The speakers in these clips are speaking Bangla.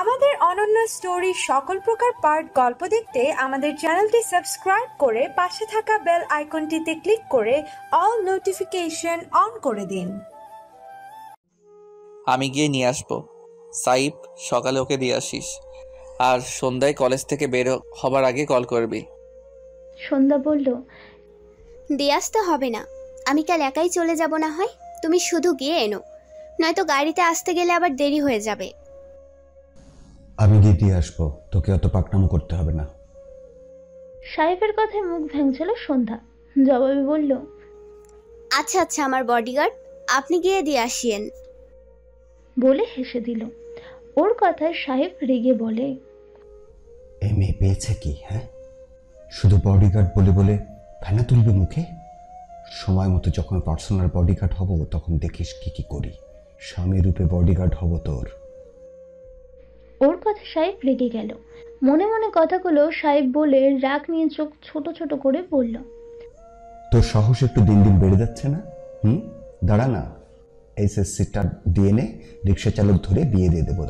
আমাদের অনন্য স্টোরি সকল প্রকার পার্ট গল্প দেখতে আমাদের চ্যানেলটি সাবস্ক্রাইব করে পাশে থাকা বেল আইকনটিতে ক্লিক করে অল নোটিফিকেশন অন করে দিন। আমি গিয়ে নিয়ে আসবো। সাইব, সকালে ওকে দিয়ে আসিস, আর সন্ধ্যায় কলেজ থেকে বের হবার আগে কল করবি। সন্ধ্যা বলল, দিয়ে আসতে হবে না, আমি কাল একাই চলে যাব না হয়, তুমি শুধু গিয়ে এনো, নয়তো গাড়িতে আসতে গেলে আবার দেরি হয়ে যাবে। আমি গিয়ে দিয়ে আসবো, তোকে অত পাকনামো করতে হবে না। সাহেবের কথায় মুখ ভেঙছিল সন্ধ্যা। জবাবে বলল, আচ্ছা আচ্ছা আমার বডিগার্ড, আপনি গিয়ে দিয়ে আসিয়েন। বলে হেসে দিল। ওর কথায় সাহেব রেগে বলে, এই মেয়ে পেয়েছে কি? হ্যাঁ, শুধু বডিগার্ড বলে বলে ফেনা তুলবে মুখে। সময় মতো যখন পার্সোনাল বডিগার্ড হব তখন দেখিস কি কি করি। স্বামী রূপে বডিগার্ড হব তোর। ওর কথা সাহেব রেগে গেল। মনে মনে কথাগুলো সাহেব বলে রাগ নিয়ে চোখ ছোট ছোট করে বলল, তোর সাহস একটু দিন দিন বেড়ে যাচ্ছে না? দাঁড়া না, এসএসসিটা দিয়ে নে, রিক্সা চালক ধরে বিয়ে দিয়ে দেবো।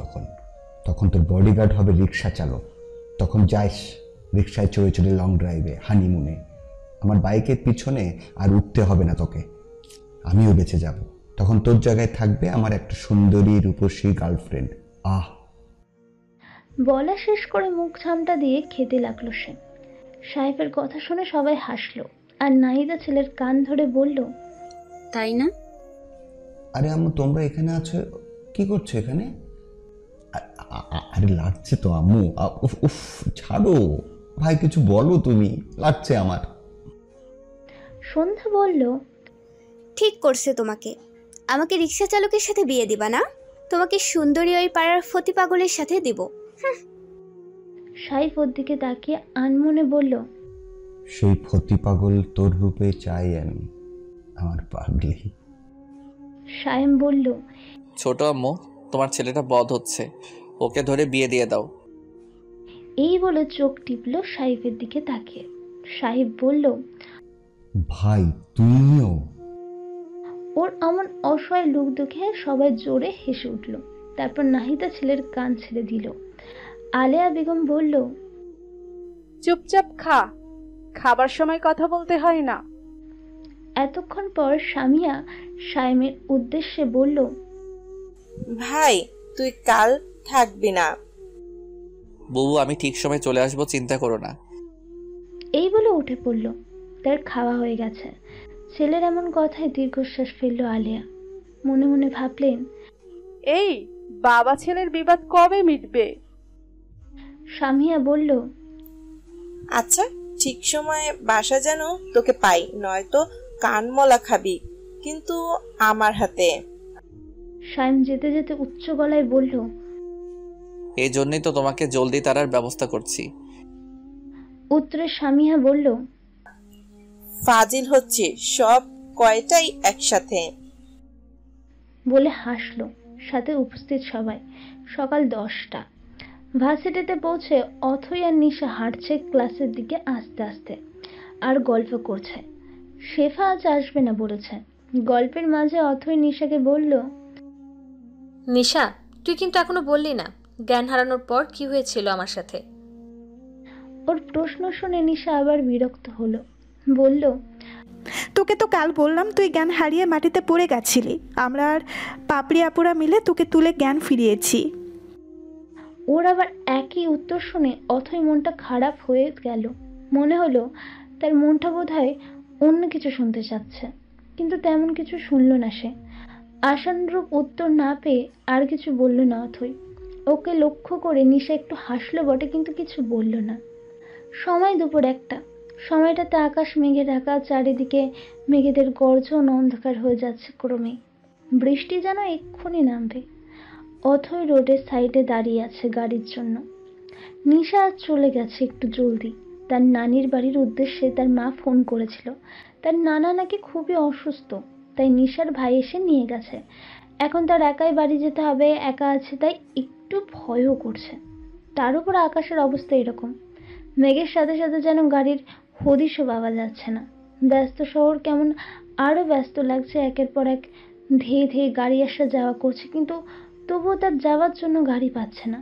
তখন তোর বডিগার্ড হবে রিক্সা চালক। তখন যাইস রিক্সায় চড়ে চড়ে লং ড্রাইভে, হানিমুনে। আমার বাইকের পিছনে আর উঠতে হবে না তোকে, আমিও বেঁচে যাব। তখন তোর জায়গায় থাকবে আমার একটা সুন্দরী রূপসী গার্লফ্রেন্ড। আহ! বলা শেষ করে মুখ ঝামটা দিয়ে খেতে লাগলো সে। সাহেবের কথা শুনে সবাই হাসলো, আর নাহিদা ছেলের কান ধরে বলল, তাই না? আরে আম্মু, তোমরা এখানে আছো, কি করছো এখানে? আরে লাগছে তো আম্মু। উফ উফ, ছাড়ো ভাই, কিছু বলো, তুমি লাগছে আমার। সন্ধ্যা বলল, ঠিক করছে তোমাকে, আমাকে রিক্সা চালকের সাথে বিয়ে দিবা না, তোমাকে সুন্দরী ওই পাড়ার ফতি পাগলের সাথে দিব। সাহেব ওর দিকে তাকিয়ে আনমনে বলল, সেই ফতি পাগল তোর রূপে চাই আমি, আমার পাগলি। সায়েম বলল, ছোট আম্মু, তোমার ছেলেটা বদ হচ্ছে, ওকে ধরে বিয়ে দিয়ে দাও। এই বলে চোখ টিপল সাহেবের দিকে তাকিয়ে। সাহেব বলল, ভাই তুমিও? ওর এমন অসহায় লোক দেখে সবাই জোরে হেসে উঠল। তারপর নাহিদা ছেলের কান ছেড়ে দিল। আলেয়া বেগম বলল, চুপচাপ খা, খাবার সময় কথা বলতে হয় না। এতক্ষণ পর সামিয়া সায়েমের উদ্দেশ্যে বলল, ভাই তুই কাল থাকবি না। বউ, আমি ঠিক সময় চলে আসবো, চিন্তা করো না। এই বলে উঠে পড়ল। তার খাওয়া হয়ে গেছে। ছেলের এমন কথায় দীর্ঘশ্বাস ফেলল আলেয়া। মনে মনে ভাবলেন, এই বাবা ছেলের বিবাদ কবে মিটবে? সামিয়া বলল, আচ্ছা, ঠিক সময়ে বাসা যেন তোকে পাই, নয়তো কানমলা খাবি কিন্তু আমার হাতে। সায়েম যেতে যেতে উচ্চ গলায় বলল, এই জন্যই তো তোমাকে জলদি তারার ব্যবস্থা করছি। উত্তরে সামিয়া বলল, ফাজিল হচ্ছে সব কয়টাই একসাথে। বলে হাসলো। সাথে উপস্থিত সবাই। সকাল 10টা। ভার্সিটিতে পৌঁছে অথই আর নিশা হাঁটছে ক্লাসের দিকে আস্তে আস্তে, আর গল্প করছে। শেফা আজ আসবে না বলেছে। গল্পের মাঝে অথই নিশাকে বলল, নিশা, তুই কিন্তু এখনো বললি না জ্ঞান হারানোর পর কি হয়েছিল আমার সাথে। ওর প্রশ্ন শুনে নিশা আবার বিরক্ত হলো। বলল, তোকে তো কাল বললাম তুই জ্ঞান হারিয়ে মাটিতে পড়ে গেছিলি, আমরা আর পাপড়ি আপুরা মিলে তোকে তুলে জ্ঞান ফিরিয়েছি। ওর আবার একই উত্তর শুনে অথই মনটা খারাপ হয়ে গেল। মনে হলো তার মনটা বোধহয় অন্য কিছু শুনতে চাচ্ছে, কিন্তু তেমন কিছু শুনল না সে। আশানুরূপ উত্তর না পেয়ে আর কিছু বলল না অথই। ওকে লক্ষ্য করে নিশা একটু হাসলো বটে, কিন্তু কিছু বলল না। সময় দুপুর 1টা। সময়টাতে আকাশ মেঘে ঢাকা, চারিদিকে মেঘেদের গর্জন, অন্ধকার হয়ে যাচ্ছে ক্রমেই। বৃষ্টি যেন এক্ষুনি নামবে। অথই রোডের সাইডে দাঁড়িয়ে আছে গাড়ির জন্য। নিশা আজ চলে গেছে একটু জলদি। তার নানির বাড়ির উদ্দেশ্যে তার মা ফোন করেছিল। তার নানা নাকি খুবই অসুস্থ, তাই নিশার ভাই এসে নিয়ে গেছে। এখন তার একাই বাড়ি যেতে হবে, একা আছে, তাই একটু ভয়ও করছে। তার উপর আকাশের অবস্থা এরকম, মেঘের সাথে সাথে যেন গাড়ির হদিশও পাওয়া যাচ্ছে না। ব্যস্ত শহর কেমন আরো ব্যস্ত লাগছে, একের পর এক ধেয়ে ধেয়ে গাড়ি আসা যাওয়া করছে, কিন্তু তবুও তার যাওয়ার জন্য গাড়ি পাচ্ছে না।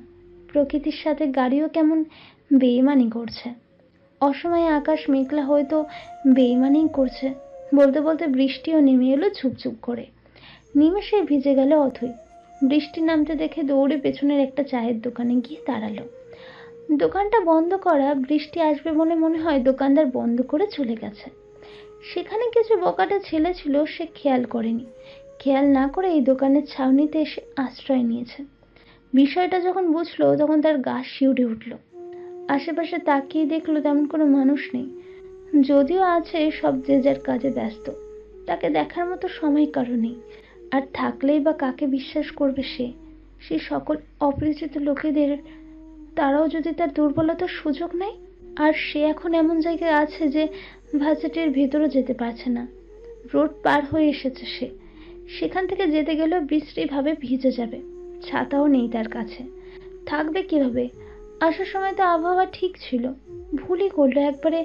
প্রকৃতির সাথে গাড়িও কেমন বেইমানি করছে। অসময়ে আকাশ মেঘলা হয়তো বেইমানি করছে। বলতে বলতে বৃষ্টিও নেমে এলো ঝুপঝুপ করে। নিমেষে ভিজে গেল অথই। বৃষ্টি নামতে দেখে দৌড়ে পেছনের একটা চায়ের দোকানে গিয়ে দাঁড়ালো। দোকানটা বন্ধ করা, বৃষ্টি আসবে বলে মনে হয় দোকানদার বন্ধ করে চলে গেছে। সেখানে কিছু বকাটে ছেলে ছিল, সে খেয়াল করেনি। খেয়াল না করে এই দোকানের ছাউনিতে এসে আশ্রয় নিয়েছে। বিষয়টা যখন বুঝলো তখন তার গা শিউরে উঠল। আশেপাশে তাকিয়ে দেখলো তেমন কোনো মানুষ নেই, যদিও আছে সব যে যার কাজে ব্যস্ত। তাকে দেখার মতো সময় কারো নেই, আর থাকলেই বা কাকে বিশ্বাস করবে সে? সে সকল অপরিচিত লোকেদের, তারাও যদি তার দুর্বলতার সুযোগ নেয়। আর সে এখন এমন জায়গায় আছে যে ভার্সিটির ভেতরও যেতে পারছে না। রোড পার হয়ে এসেছে সে, সেখান থেকে যেতে গেলেও বিশ্রীভাবে ভিজে যাবে। ছাতাও নেই তার কাছে, থাকবে কিভাবে? আসার সময় তো আবহাওয়া ঠিক ছিল, ভুলই করলো একবারে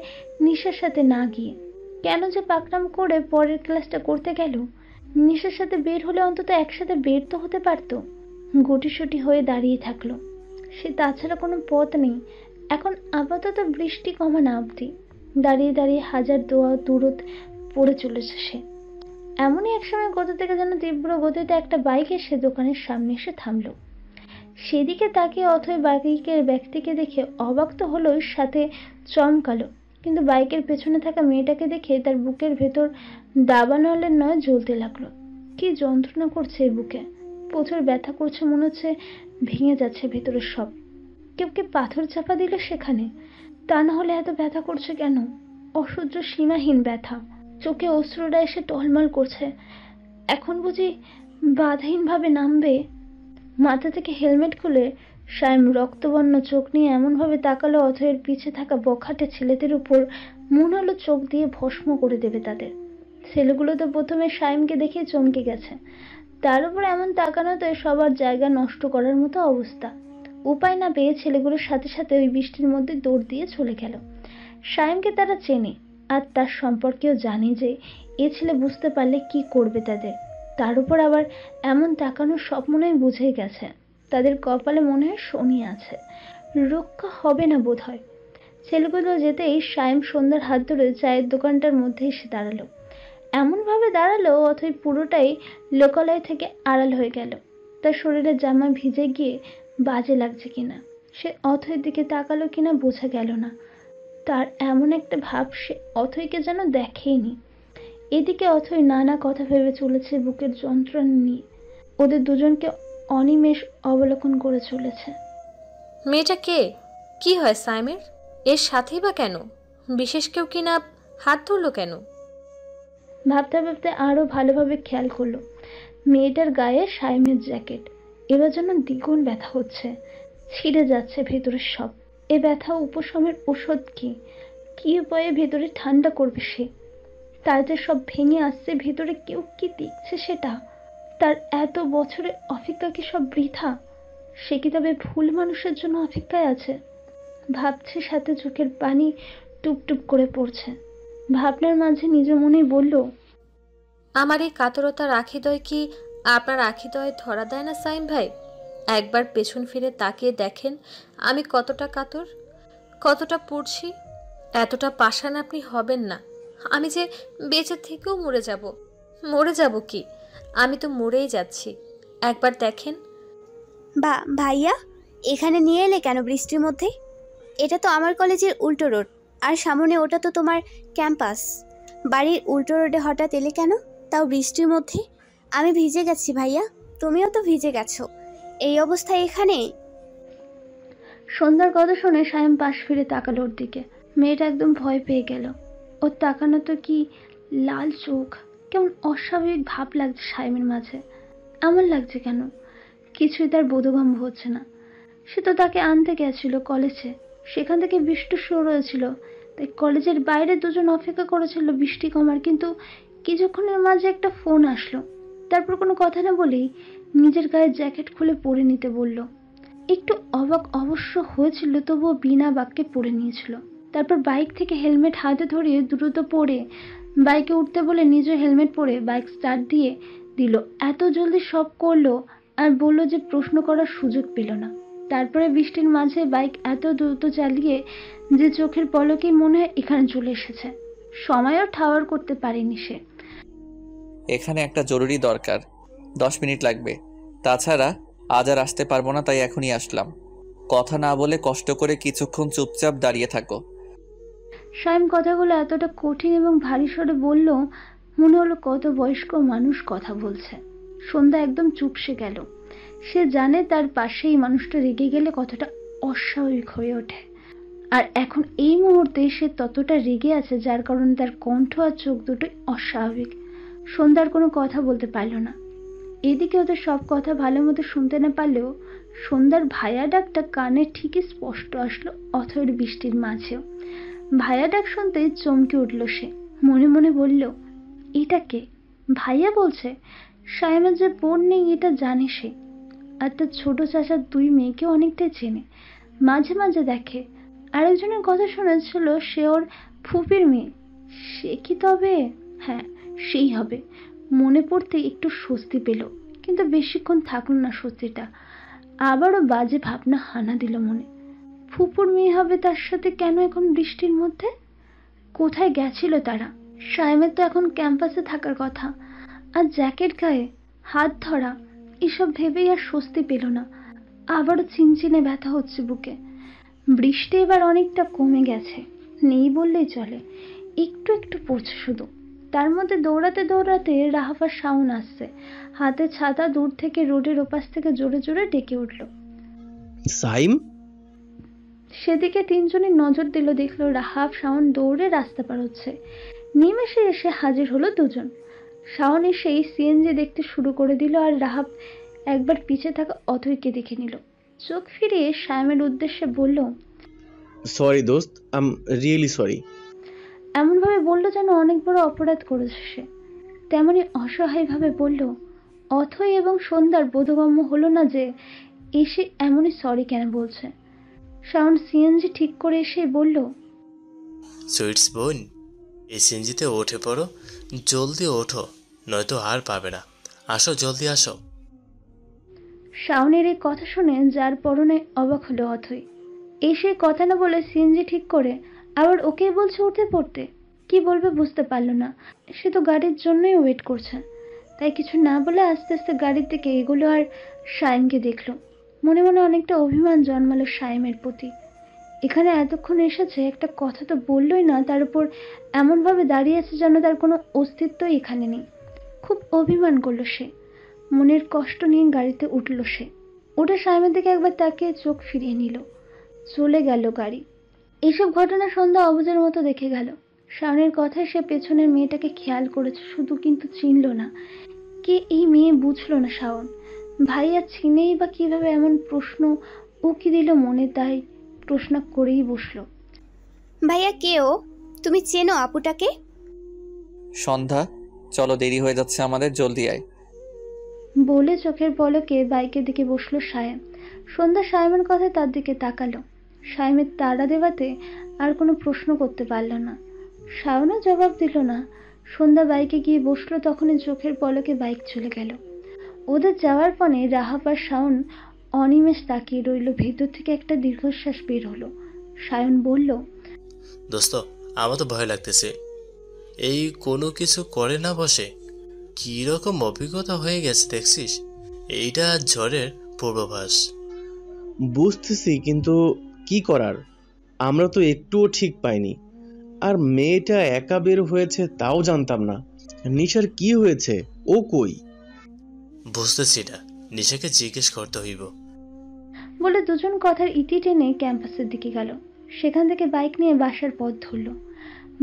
নিশার সাথে না গিয়ে। কেন যে পাকনাম করে পরের ক্লাসটা করতে গেল? নিশার সাথে বের হলে অন্তত একসাথে বের তো হতে পারতো। গুটিসুটি হয়ে দাঁড়িয়ে থাকলো সে, তাছাড়া কোনো পথ নেই। এখন আপাতত বৃষ্টি কমা না অবধি দাঁড়িয়ে দাঁড়িয়ে হাজার দোয়া দূরত পড়ে চলেছে সে। এমনই এক সময় কোথা থেকে যেন তীব্র গতিতে একটা বাইক এসে দোকানের সামনে এসে থামলো। সেদিকে তাকিয়ে অথই বাইকের ব্যক্তিকে দেখে অবাক তো হলোই, সাথে চমকালো। কিন্তু বাইকের পেছনে থাকা মেয়েটাকে দেখে তার বুকের ভেতর দাবা নলের নয় জ্বলতে লাগলো। কি যন্ত্রণা করছে এই বুকে, প্রচুর ব্যথা করছে, মনে হচ্ছে ভেঙে যাচ্ছে ভেতরের সব। কেউ কি পাথর চাপা দিল সেখানে? তা না হলে এত ব্যথা করছে কেন? অসহ্য সীমাহীন ব্যথা, চোখে অশ্রুরা এসে টলমল করছে। এখন বুঝি বাধাহীনভাবে নামবে? মাথা থেকে হেলমেট খুলে সাইম রক্তবর্ণ চোখ নিয়ে এমনভাবে তাকালো অথয়ের পিছে থাকা বখাটে ছেলেদের উপর, মনে হলো চোখ দিয়ে ভস্ম করে দেবে তাদের। ছেলেগুলো তো প্রথমে সাইমকে দেখে চমকে গেছে, তার উপর এমন তাকানোতে সবার জায়গা নষ্ট করার মতো অবস্থা। উপায় না পেয়ে ছেলেগুলোর সাথে সাথে ওই বৃষ্টির মধ্যে দৌড় দিয়ে চলে গেল। সাইমকে তারা চেনে আর তার সম্পর্কেও জানে যে এ ছেলে বুঝতে পারলে কি করবে তাদের। তার উপর আবার এমন তাকানোর সব মনে হয় বুঝেই গেছে তাদের কপালে মনে হয় শনি আছে, রক্ষা হবে না বোধ হয়। ছেলেগুলো যেতেই সাইম সন্ধ্যার হাত ধরে চায়ের দোকানটার মধ্যে এসে দাঁড়ালো। এমনভাবে দাঁড়ালো অথই পুরোটাই লোকালয় থেকে আড়াল হয়ে গেল। তার শরীরের জামা ভিজে গিয়ে বাজে লাগছে কিনা, সে অথয়ের দিকে তাকালো কিনা বোঝা গেল না। তার এমন একটা ভাব সে অথইকে যেন দেখেইনি। এদিকে অথই নানা কথা ভেবে চলেছে বুকের যন্ত্রণা নিয়ে। ওদের দুজনকে অনিমেষ অবলোকন করে চলেছে। মেয়েটা কে? কি হয় সাইমের? এর সাথেই বা কেন? বিশেষ কেউ কিনা হাত ধরলো কেন? ভাবতে ভাবতে আরো ভালোভাবে খেয়াল করলো মেয়েটার গায়ে সাইমের জ্যাকেট। এবার যেন দ্বিগুণ ব্যথা হচ্ছে, ছিঁড়ে যাচ্ছে ভেতরের সব। এ ব্যথা উপশমের ওষুধ কি? কি উপায়ে ভেতরে ঠান্ডা করবে সে? তার যে সব ভেঙে আসছে ভেতরে, কেউ কি দেখছে সেটা? তার এত বছরের অপেক্ষা কি সব বৃথা? সে কি তবে ভুল মানুষের জন্য অপেক্ষায় আছে? ভাবছে, সাথে চোখের পানি টুপ টুপ করে পড়ছে। ভাবনার মাঝে নিজ মনেই বলল, আমার এই কাতরতার আখিদয় কি আপনার আখিদয়ে ধরা দেয় না সাইম ভাই? একবার পেছন ফিরে তাকিয়ে দেখেন আমি কতটা কাতর, কতটা পড়ছি। এতটা পাষাণ আপনি হবেন না। আমি যে বেঁচে থেকেও মরে যাব। মরে যাব কি, আমি তো মরেই যাচ্ছি। একবার দেখেন। ভাইয়া, এখানে নিয়ে এলে কেন বৃষ্টির মধ্যে? এটা তো আমার কলেজের উল্টো রোড, আর সামনে ওটা তো তোমার ক্যাম্পাস। বাড়ির উল্টো রোডে হঠাৎ এলে কেন, তাও বৃষ্টির মধ্যে? আমি ভিজে গেছি ভাইয়া, তুমিও তো ভিজে গেছো। এই অবস্থায় এখানে? সন্ধ্যার কথা শুনে সাইম পাশ ফিরে তাকালো ওর দিকে। মেয়েটা একদম ভয় পেয়ে গেল। ওর তাকানো তো কি লাল চোখ, কেমন অস্বাভাবিক ভাব লাগছে সাইমের মাঝে। এমন লাগছে কেন? কিছুই তার বোধগম্য হচ্ছে না। সে তো তাকে আনতে গেছিল কলেজে, সেখান থেকে বৃষ্টি শুরু হয়েছিল, তাই কলেজের বাইরে দুজন অপেক্ষা করেছিল বৃষ্টি কমার। কিন্তু কিছুক্ষণের মাঝে একটা ফোন আসলো, তারপর কোনো কথা না বলেই নিজের গায়ে জ্যাকেট খুলে পরে নিতে বলল। একটু অবাক অবশ্য হয়েছিল, তবুও বিনা বাক্যে পরে নিয়েছিল। তারপর বাইক থেকে হেলমেট হাতে ধরিয়ে দ্রুত পরে বাইকে উঠতে বলে নিজে হেলমেট পরে বাইক স্টার্ট দিয়ে দিল। এত জলদি সব করলো আর বলল যে প্রশ্ন করার সুযোগ পেল না। তারপরে বৃষ্টির মাঝে বাইক এত দ্রুত চালিয়ে যে চোখের পলকেই মনে হয় এখানে চলে এসেছে। সময়ও ঠাওয়ার করতে পারেনি সে। এখানে একটা জরুরি দরকার, 10 মিনিট লাগবে। তাছাড়া আজ আর আসতে পারবো না, তাই এখনই আসলাম। কথা না বলে কষ্ট করে কিছুক্ষণ চুপচাপ দাঁড়িয়ে থাকো। সাইম কথাগুলো এতটা কঠিন এবং ভারী স্বরে বলল, মনে হলো কত বয়স্ক মানুষ কথা বলছে। সন্ধ্যা একদম চুপসে গেল। সে জানে তার পাশে এই মানুষটা রেগে গেলে কতটা অস্বাভাবিক হয়ে ওঠে, আর এখন এই মুহূর্তে সে ততটা রেগে আছে যার কারণে তার কণ্ঠ আর চোখ দুটোই অস্বাভাবিক। সন্ধ্যার কোনো কথা বলতে পারল না। এদিকে ওদের সব কথা ভালো মতো শুনতে না পারলেও সন্ধ্যার ভাইয়া ডাকটা কানে ঠিকই স্পষ্ট আসলো অথয়ের বৃষ্টির মাঝেও। ভাইয়া ডাক শুনতেই চমকে উঠল সে। মনে মনে বলল, এটা কে? ভাইয়া বলছে। সাইমের যে বোন নেই এটা জানে সে, আর তার ছোট চাচার 2 মেয়েকে অনেকটাই চেনে, মাঝে মাঝে দেখে। আরেকজনের কথা শোনাচ্ছিল সে ওর ফুপির মেয়ে। সে কি তবে? হ্যাঁ, সেই হবে। মনে পড়তে একটু স্বস্তি পেল, কিন্তু বেশিক্ষণ থাকলো না স্বস্তিটা। আবারও বাজে ভাবনা হানা দিল মনে। ফুপুর মেয়ে হবে তার সাথে কেন এখন বৃষ্টির মধ্যে? কোথায় গেছিল তারা? সাইমের তো এখন ক্যাম্পাসে থাকার কথা, আর জ্যাকেট গায়ে, হাত ধরা, এসব ভেবেই আর স্বস্তি পেল না। আবারও চিনচিনে ব্যথা হচ্ছে বুকে। বৃষ্টি এবার অনেকটা কমে গেছে, নেই বললেই চলে। একটু একটু পড়ছে শুধু। তার মধ্যে দৌড়াতে দৌড়াতে রাহাফ আর শাওন আসছে। হাতে ছাতা, দূর থেকে রোডের ওপাশ থেকে জোরে জোরে ডেকে উঠল, সাইম। সেদিকে তিনজনই নজর দিল, দেখলো রাহাফ শাওন দৌড়ে রাস্তা পার হচ্ছে। নিমেষে এসে হাজির হলো দুজন। শাওন এসেই সিএনজি দেখতে শুরু করে দিল, আর রাহাফ একবার পিছে থাকা অথৈকে দেখে নিল। চোখ ফিরিয়ে সাইমের উদ্দেশ্যে বলল, সরি দোস্ত, আই এম রিয়েলি সরি। এমনভাবে বলল যেন অনেক বড় অপরাধ করেছে সে। তেমনি অসহায়ভাবে বলল। অথৈ এবং সন্ধ্যার বোধগম্য হলো না যে এসে এমনই সরি কেন বলছে। শাওন সিএনজি ঠিক করে এসে বলল, সুইটস বোন, এই সিএনজিতে উঠে পড়ো, জলদি ওঠো, নয়তো আর পাবে না। আসো, জলদি আসো। শাওনের এই কথা শুনে যার পরনে অবাক হলো অথৈ। এসে কথা না বলে সিএনজি ঠিক করে আবার ওকে বলছে উঠে পড়তে। কি বলবে বুঝতে পারল না। সে তো গাড়ির জন্যই ওয়েট করছে। তাই কিছু না বলে আস্তে আস্তে গাড়ির দিকে এগোলো, আর সাইমকে দেখলো। মনে মনে অনেকটা অভিমান জন্মালো সাইমের প্রতি। এখানে এতক্ষণ এসেছে, একটা কথা তো বললই না, তার উপর এমনভাবে দাঁড়িয়ে আছে যেন তার কোনো অস্তিত্বই এখানে নেই। খুব অভিমান করলো সে। মনের কষ্ট নিয়ে গাড়িতে উঠল সে। ওটা সাইমের দিকে একবার তাকিয়ে চোখ ফিরিয়ে নিল। চলে গেল গাড়ি। এইসব ঘটনা সন্ধ্যা অবুঝের মতো দেখে গেল। শাওনের কথায় সে পেছনের মেয়েটাকে খেয়াল করেছে শুধু, কিন্তু চিনল না। কে এই মেয়ে বুঝলো না শাওন। ভাইয়া চিনেই বা কিভাবে? এমন প্রশ্ন উকি দিল মনে, তাই প্রশ্ন করেই বসলো, ভাইয়া কে ও? তুমি চেনো আপুটাকে? সন্ধ্যা, চলো, দেরি হয়ে যাচ্ছে আমাদের, জলদি আয়। বলে চোখের পলকে বাইকের দিকে বসলো সায়েম। সন্ধ্যা সায়েমের কথায় তার দিকে তাকালো। সায়েমের তাড়া দেওয়াতে আর কোনো প্রশ্ন করতে পারল না। শাওনও জবাব দিল না। সন্ধ্যা বাইকে গিয়ে বসলো, তখনই চোখের পলকে বাইক চলে গেল। ওদের যাওয়ার পরে রাহাফ আর শাওন অনিমেষ তাকিয়ে রইল। ভেতর থেকে একটা দীর্ঘশ্বাস বের হলো। সায়ন বলল, দোস্ত, আমার তো ভয় লাগতেছে। এই কোনো কিছু করে না বসে কি রকম অভিজ্ঞতা হয়ে গেছে দেখছিস? এইটা ঝড়ের পূর্বাভাস। বুঝতেছি, কিন্তু কি করার? আমরা তো একটুও ঠিক পাইনি। আর মেয়েটা একা বের হয়েছে তাও জানতাম না। নিশার কি হয়েছে? ও কই? বুঝতেছি না, নিশাকে জিজ্ঞেস করতে হইব। বলে দুজন কথার ইতি টেনে ক্যাম্পাসের দিকে গেল। সেখান থেকে বাইক নিয়ে বাসার পথ ধরল।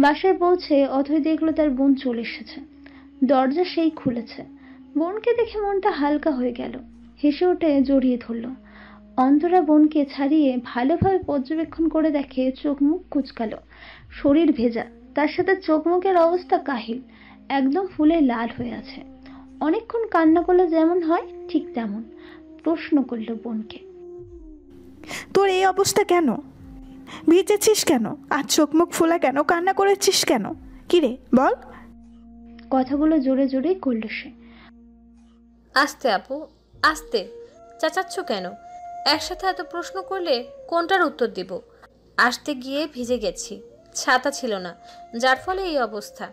বাসায় পৌঁছে অথৈ দেখলো তার বোন চলে এসেছে। দরজা সেই খুলেছে। বোনকে দেখে মনটা হালকা হয়ে গেল। হেসে উঠে জড়িয়ে ধরল। অন্তরা বোনকে ছাড়িয়ে ভালোভাবে পর্যবেক্ষণ করে দেখে চোখ মুখ কুচকালো, শরীর ভেজা, তার সাথে চোখ মুখের অবস্থা কাহিল, একদম ফুলে লাল হয়ে আছে। অনেকক্ষণ কান্না করলে যেমন হয় ঠিক তেমন। প্রশ্ন করল বোনকে, তোর এই অবস্থা কেন? ভিজেছিস কেন? আর চোখ মুখ ফোলা কেন? কান্না করেছিস কেন? কিরে বল। কথাগুলো জোরে জোরেই করল সে। আস্তে আপু, আস্তে। চেঁচাচ্ছ কেন? একসাথে এত প্রশ্ন করলে কোনটার উত্তর দিব? আসতে গিয়ে ভিজে গেছি, ছাতা ছিল না, যার ফলে এই অবস্থা।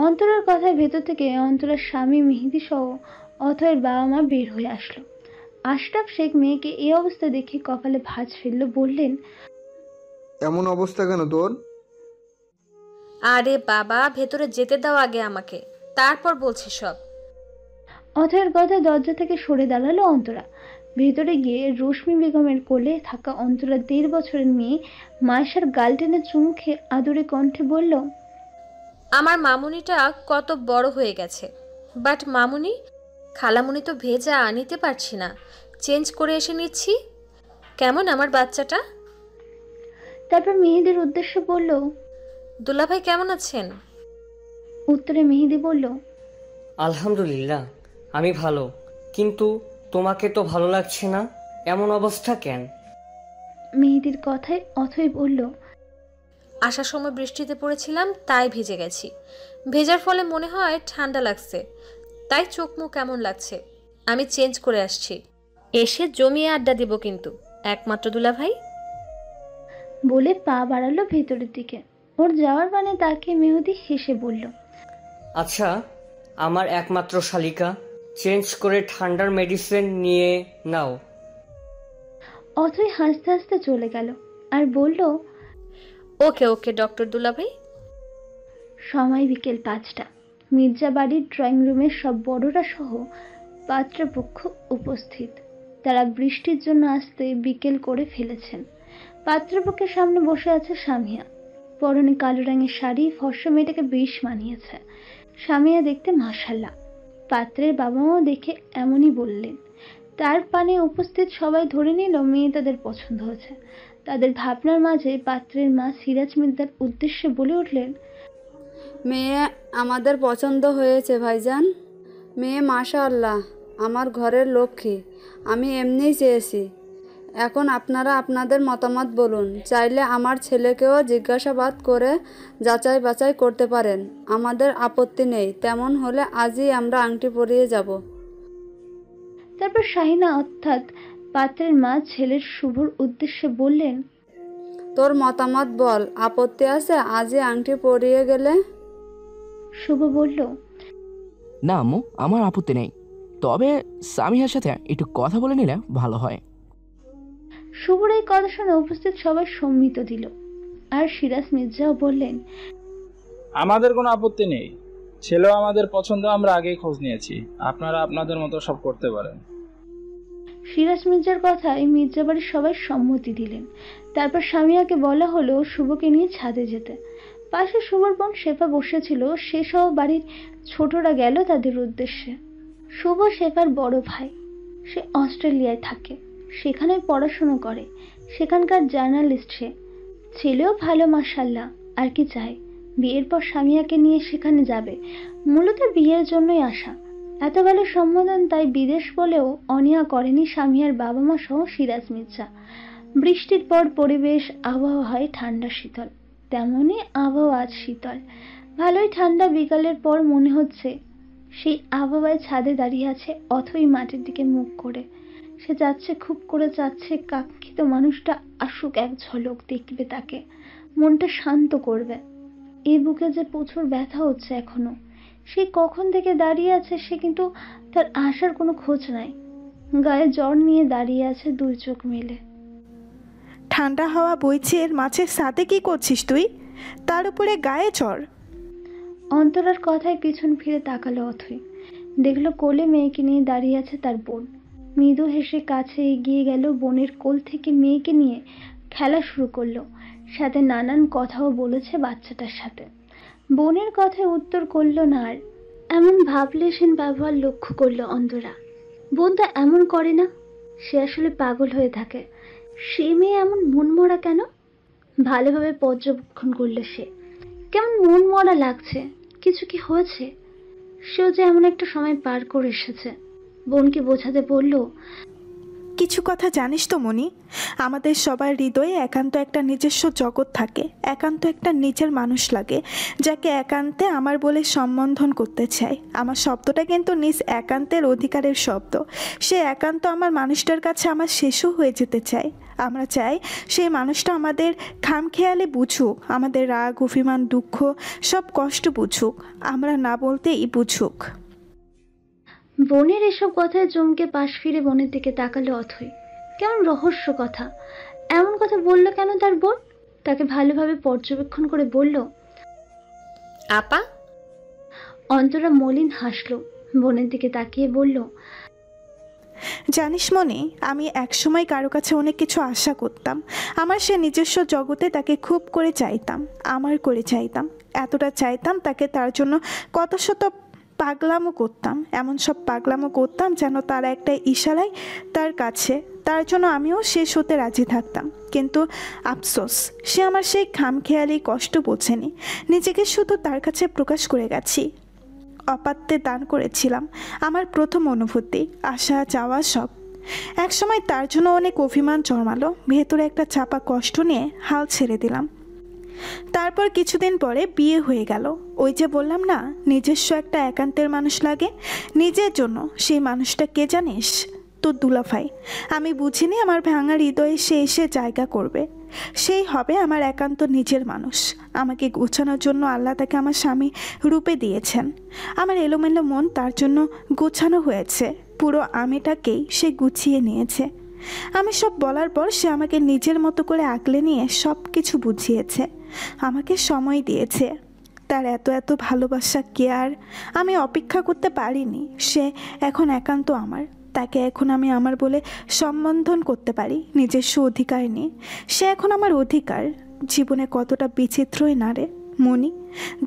অন্তরার কথায় ভেতর থেকে অন্তরার স্বামী মেহেদি সহ অথয়ের বাবা মা বের হয়ে আসলো। আশরাফ শেখ মেয়েকে এই অবস্থা দেখে কপালে ভাঁজ ফেললো, বললেন, এমন অবস্থা কেন তোর? আরে বাবা, ভেতরে যেতে দাও আগে আমাকে, তারপর বলছি সব। অথয়ের কথায় দরজা থেকে সরে দাঁড়ালো অন্তরা। ভেতরে গিয়ে রশ্মি বেগমের কোলে থাকা অন্তরা 1.5 বছরের মেয়ে মায়েশার গাল টেনে চুমু খেয়ে আদুরে কণ্ঠে বলল, আমার মামুনিটা কত বড় হয়ে গেছে, বাট মামুনি খালামুনি তো ভেজা আনিতে পারছি না, চেঞ্জ করে এসে নিচ্ছি। কেমন আমার বাচ্চাটা? তারপর মেহেদির উদ্দেশ্যে বলল, দুলাভাই কেমন আছেন? উত্তরে মেহেদি বলল, আলহামদুলিল্লাহ আমি ভালো, কিন্তু তোমাকে তো ভালো লাগছে না, এমন অবস্থা কেন? মেহেদির কথায় অথই বলল, আসার সময় বৃষ্টিতে পড়েছিলাম, তাই ভিজে গেছি। ভেজার ফলে মনে হয় ঠান্ডা লাগছে, তাই চোখ মুখ কেমন লাগছে। আমি চেঞ্জ করে আসছি, এসে জমিয়ে আড্ডা দিব কিন্তু, একমাত্র দুলাভাই। বলে পা বাড়ালো ভেতরের দিকে। ওর যাওয়ার মানে তাকে মেহেদি হেসে বলল, আচ্ছা আমার একমাত্র শালিকা, চেঞ্জ করে ঠান্ডার মেডিসিন নিয়ে নাও। অথই হাসতে হাসতে চলে গেল আর বলল, ওকে ওকে ডক্টর দুলাভাই। সময় বিকেল 5টা। মির্জা বাড়ির ড্রয়িং রুমে সব বড়রা সহ পাত্রপক্ষ উপস্থিত। তারা বৃষ্টির জন্য আসতে বিকেল করে ফেলেছেন। পাত্রপক্ষের সামনে বসে আছে সামিয়া। পরনে কালো রঙের শাড়ি, ফর্সা মেয়েটাকে বেশ মানিয়েছে। সামিয়া দেখতে মাশাআল্লাহ। পাত্রের বাবা মাও দেখে এমনই বললেন। তার পানে উপস্থিত সবাই ধরে নিল মেয়ে তাদের পছন্দ হয়েছে। তাদের ভাবনার মাঝে পাত্রের মা সিরাজ মির্জার উদ্দেশ্যে বলে উঠলেন, মেয়ে আমাদের পছন্দ হয়েছে ভাইজান। মেয়ে মাশাআল্লাহ আমার ঘরের লক্ষ্মী, আমি এমনিই চেয়েছি। এখন আপনারা আপনাদের মতামত বলুন, চাইলে আমার ছেলেকেও জিজ্ঞাসাবাদ করে যাচাই বাছাই করতে পারেন, আমাদের আপত্তি নেই। তেমন হলে আজই আমরা আংটি পরিয়ে যাব। তারপর শাহিনা অর্থাৎ পাত্রের মা ছেলের শুভর উদ্দেশ্যে বললেন, তোর মতামত বল, আপত্তি আছে আজই আংটি পরিয়ে গেলে? শুভ বলল, না আম্মু, আমার আপত্তি নেই, তবে সামিহার সাথে একটু কথা বলে নিলে ভালো হয়। শুভর এই কথা শুনে উপস্থিত সবাই সম্মিত দিল। আর সিরাজ মির্জাও বললেন, আমাদের কোনো আপত্তি নেই, ছেলেও আমাদের পছন্দ, আমরা আগেই খোঁজ নিয়েছি, আপনারা আপনাদের মতো সব করতে পারেন। সিরাজ মির্জার কথায় মির্জা বাড়ির সবাই সম্মতি দিলেন। তারপর সামিয়াকে বলা হলো শুভকে নিয়ে ছাদে যেতে। পাশে শুভর বোন শেফা বসেছিল, সে সহ বাড়ির ছোটরা গেল তাদের উদ্দেশ্যে। শুভ শেফার বড় ভাই, সে অস্ট্রেলিয়ায় থাকে, সেখানে পড়াশোনা করে, সেখানকার জার্নালিস্ট সে। ছেলেও ভালো মাশাআল্লাহ, আর কি চাই। বিয়ের পর সামিয়াকে নিয়ে সেখানে যাবে, মূলত বিয়ের জন্যই আসা। এত ভালো সম্বোধন, তাই বিদেশ বলেও অনীহা করেনি সামিয়ার বাবা মা সহ সিরাজ মির্জা। বৃষ্টির পর পরিবেশ আবহাওয়া হয় ঠান্ডা শীতল, তেমনই আবহাওয়া আজ শীতল, ভালোই ঠান্ডা। বিকালের পর মনে হচ্ছে সেই আবহাওয়ায় ছাদে দাঁড়িয়ে আছে অথই মাটির দিকে মুখ করে। সে যাচ্ছে, খুব করে যাচ্ছে, কাঙ্ক্ষিত মানুষটা আসুক, এক ঝলক দেখবে তাকে, মনটা শান্ত করবে। এই বুকে যে প্রচুর ব্যথা হচ্ছে এখনো। সে কখন থেকে দাঁড়িয়ে আছে সে, কিন্তু তার আসার কোনো খোঁজ নাই। গায়ে জ্বর নিয়ে দাঁড়িয়ে আছে, 2 চোখ মেলে। ঠান্ডা হাওয়া বইছে, এর মাঝে সাথে কি করছিস তুই? তার উপরে গায়ে জ্বর। অন্তরার কথায় পিছন ফিরে তাকালো অথই। দেখলো কোলে মেয়েকে নিয়ে দাঁড়িয়ে আছে তার বোন। মৃদু হেসে কাছে এগিয়ে গেল, বোনের কোল থেকে মেয়েকে নিয়ে খেলা শুরু করলো। সাথে নানান কথাও বলেছে বাচ্চাটার সাথে। বোনের কথায় উত্তর করলো না আর। এমন ভাবলেশীন ব্যবহার লক্ষ্য করলো অন্তরা। বোন তো এমন করে না, সে আসলে পাগল হয়ে থাকে। সে মেয়ে এমন মনমরা কেন? ভালোভাবে পর্যবেক্ষণ করলো সে। কেমন মনমরা লাগছে, কিছু কি হয়েছে? সেও যে এমন একটা সময় পার করে এসেছে। বোনকে বোঝাতে বলল, কিছু কথা জানিস তো মনি, আমাদের সবার হৃদয়ে একান্ত একটা নিজস্ব জগৎ থাকে, একান্ত একটা নিজের মানুষ লাগে যাকে একান্তে আমার বলে সম্বোধন করতে চাই। আমার শব্দটা কিন্তু নিজ একান্তের অধিকারের শব্দ। সে একান্ত আমার মানুষটার কাছে আমার শেষও হয়ে যেতে চাই। আমরা চাই সেই মানুষটা আমাদের খামখেয়ালি বুঝুক, আমাদের রাগ অভিমান দুঃখ সব কষ্ট বুঝুক, আমরা না বলতেই বুঝুক। বোনের এসব কথায় চমকে পাশ ফিরে বোনের দিকে তাকালো অথই। কেমন রহস্য কথা, এমন কথা বলল কেন তার বোন? তাকে ভালোভাবে পর্যবেক্ষণ করে বলল, আপা। অন্তরা মলিন হাসলো, বোনের দিকে তাকিয়ে বলল, জানিস মনি, আমি একসময় কারো কাছে অনেক কিছু আশা করতাম। আমার সে নিজস্ব জগতে তাকে খুব করে চাইতাম, আমার করে চাইতাম, এতটা চাইতাম তাকে, তার জন্য কত শত পাগলামো করতাম, এমন সব পাগলামো করতাম যেন তার একটা ইশারায় তার কাছে, তার জন্য আমিও শেষ হতে রাজি থাকতাম। কিন্তু আফসোস, সে আমার সেই খামখেয়ালি কষ্ট বোঝেনি, নিজেকে শুধু তার কাছে প্রকাশ করে গেছি। অপাত্যে দান করেছিলাম আমার প্রথম অনুভূতি, আশা চাওয়া সব। একসময় তার জন্য অনেক অভিমান জন্মালো, ভেতরে একটা চাপা কষ্ট নিয়ে হাল ছেড়ে দিলাম। তারপর কিছুদিন পরে বিয়ে হয়ে গেল। ওই যে বললাম না, নিজস্ব একটা একান্তের মানুষ লাগে নিজের জন্য। সেই মানুষটা কে জানিস? তোর দুলাভাই। আমি বুঝিনি আমার ভাঙা হৃদয়ে সে এসে জায়গা করবে, সেই হবে আমার একান্ত নিজের মানুষ। আমাকে গোছানোর জন্য আল্লাহ তাকে আমার স্বামী রূপে দিয়েছেন। আমার এলোমেলো মন তার জন্য গোছানো হয়েছে, পুরো আমিটাকেই সে গুছিয়ে নিয়েছে। আমি সব বলার পর সে আমাকে নিজের মতো করে আগলে নিয়ে সব কিছু বুঝিয়েছে, আমাকে সময় দিয়েছে। তার এত এত ভালোবাসা, কেয়ার আমি অপেক্ষা করতে পারিনি। সে এখন একান্ত আমার, তাকে এখন আমি আমার বলে সম্বোধন করতে পারি নিজস্ব অধিকার নিয়ে। সে এখন আমার অধিকার। জীবনে কতটা বিচিত্রই না রে মনি।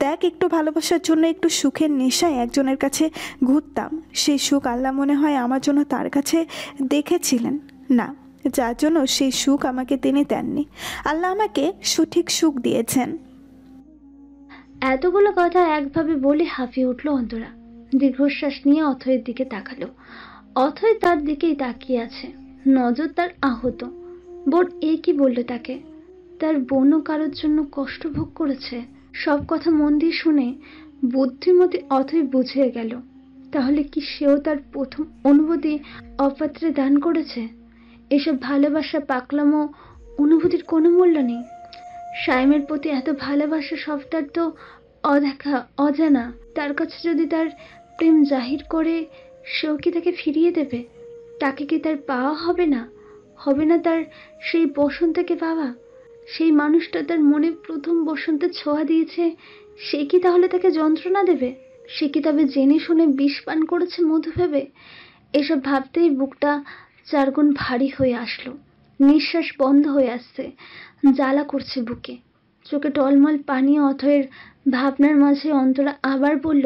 দেখ, একটু ভালোবাসার জন্য একটু সুখের নেশায় একজনের কাছে ঘুরতাম, সেই সুখ আল্লাহ মনে হয় আমার জন্য তার কাছে দেখেছিলেন না, যার জন্য সেই সুখ আমাকে তিনি দেননি। আল্লাহ আমাকে সঠিক সুখ দিয়েছেন। এতগুলো কথা একভাবে বলে হাঁপিয়ে উঠল অন্তরা। দীর্ঘশ্বাস নিয়ে অথয়ের দিকে তাকালো। অথয় তার দিকেই তাকিয়ে আছে, নজর তার আহত। বোন এ কি বলল তাকে? তার বোনও কারোর জন্য কষ্ট ভোগ করেছে। সব কথা মন দিয়ে শুনে বুদ্ধিমতী অথয় বুঝে গেল, তাহলে কি সেও তার প্রথম অনুভূতি অপাত্রে দান করেছে? এসব ভালোবাসা, পাকলামো অনুভূতির কোনো মূল্য নেই। সাইমের প্রতি এত ভালোবাসা সবটার তো অদেখা, অজানা। তার কাছে যদি তার প্রেম জাহির করে, সেও কি তাকে ফিরিয়ে দেবে? তাকে কি তার পাওয়া হবে না? হবে না তার সেই বসন্তকে পাওয়া? সেই মানুষটা তার মনে প্রথম বসন্তের ছোঁয়া দিয়েছে, সে কি তাহলে তাকে যন্ত্রণা দেবে? সে কি তবে জেনে শুনে বিষ পান করেছে মধু ভেবে? এসব ভাবতেই বুকটা চারগুণ ভারী হয়ে আসলো, নিঃশ্বাস বন্ধ হয়ে আসছে, জ্বালা করছে বুকে। চোখে টলমল পানি। অথয়ের ভাবনার মাঝে অন্তরা আবার বলল,